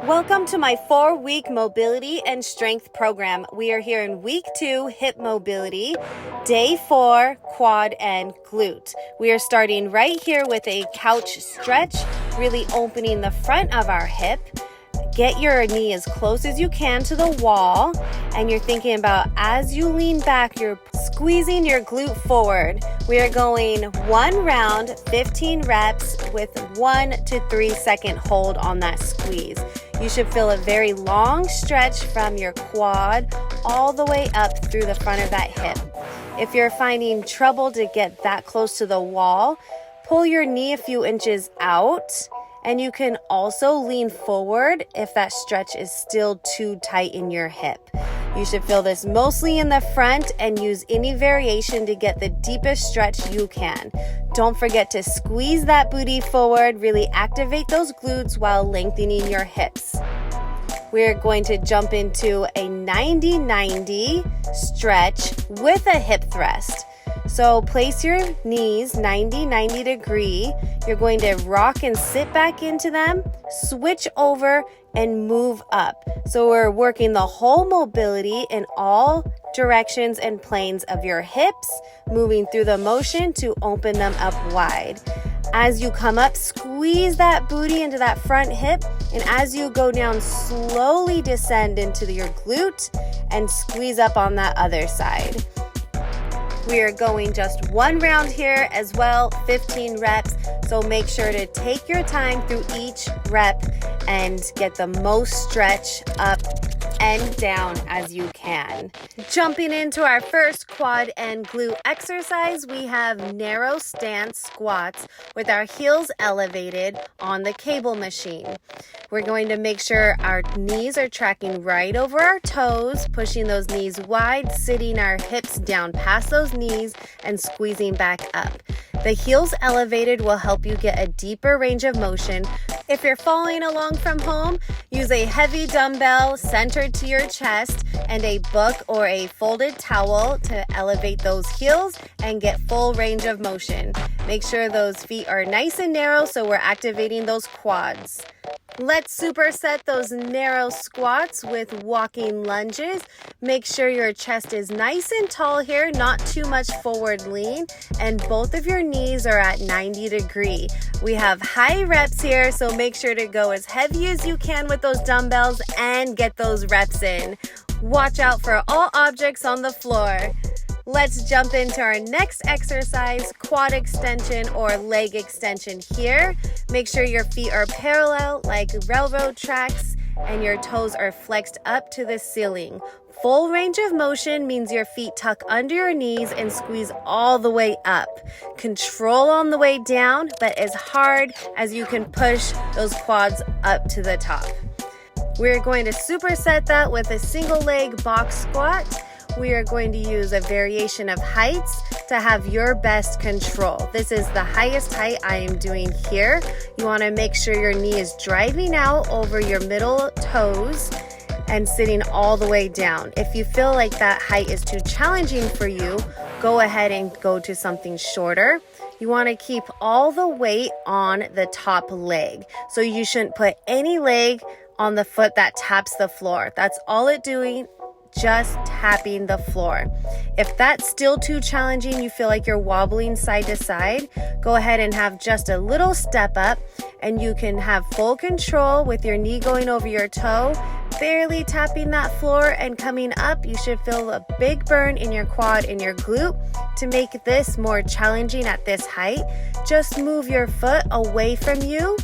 Welcome to my 4-week mobility and strength program. We are here in week 2, hip mobility, day 4, quad and glute. We are starting right here with a couch stretch, really opening the front of our hip. Get your knee as close as you can to the wall, and you're thinking about as you lean back, you're squeezing your glute forward. We are going 1 round, 15 reps with 1 to 3 second hold on that squeeze. You should feel a very long stretch from your quad all the way up through the front of that hip. If you're finding trouble to get that close to the wall, pull your knee a few inches out, and you can also lean forward if that stretch is still too tight in your hip. You should feel this mostly in the front and use any variation to get the deepest stretch you can. Don't forget to squeeze that booty forward, really activate those glutes while lengthening your hips. We're going to jump into a 90-90 stretch with a hip thrust. So place your knees 90 degree. You're going to rock and sit back into them, switch over and move up. So we're working the whole mobility in all directions and planes of your hips, moving through the motion to open them up wide. As you come up, squeeze that booty into that front hip, and as you go down, slowly descend into your glute and squeeze up on that other side. We are going just 1 round here as well, 15 reps. So make sure to take your time through each rep and get the most stretch up and down as you can. Jumping into our first quad and glute exercise, we have narrow stance squats with our heels elevated on the cable machine. We're going to make sure our knees are tracking right over our toes, pushing those knees wide, sitting our hips down past those knees and squeezing back up. The heels elevated will help you get a deeper range of motion. If you're following along from home, use a heavy dumbbell centered to your chest and a book or a folded towel to elevate those heels and get full range of motion. Make sure those feet are nice and narrow so we're activating those quads. Let's superset those narrow squats with walking lunges. Make sure your chest is nice and tall here, not too much forward lean, and both of your knees are at 90 degree. We have high reps here, so make sure to go as heavy as you can with those dumbbells and get those reps in. Watch out for all objects on the floor. Let's jump into our next exercise, quad extension or leg extension here. Make sure your feet are parallel like railroad tracks and your toes are flexed up to the ceiling. Full range of motion means your feet tuck under your knees and squeeze all the way up. Control on the way down, but as hard as you can push those quads up to the top. We're going to superset that with a single leg box squat. We are going to use a variation of heights to have your best control. This is the highest height I am doing here. You want to make sure your knee is driving out over your middle toes and sitting all the way down. If you feel like that height is too challenging for you, go ahead and go to something shorter. You want to keep all the weight on the top leg. So you shouldn't put any leg on the foot that taps the floor. That's all it's doing. Just tapping the floor. If that's still too challenging, you feel like you're wobbling side to side, go ahead and have just a little step up and you can have full control with your knee going over your toe, barely tapping that floor and coming up. You should feel a big burn in your quad and your glute. To make this more challenging at this height, just move your foot away from you.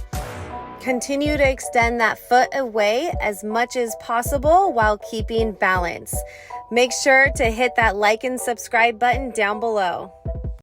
Continue to extend that foot away as much as possible while keeping balance. Make sure to hit that like and subscribe button down below.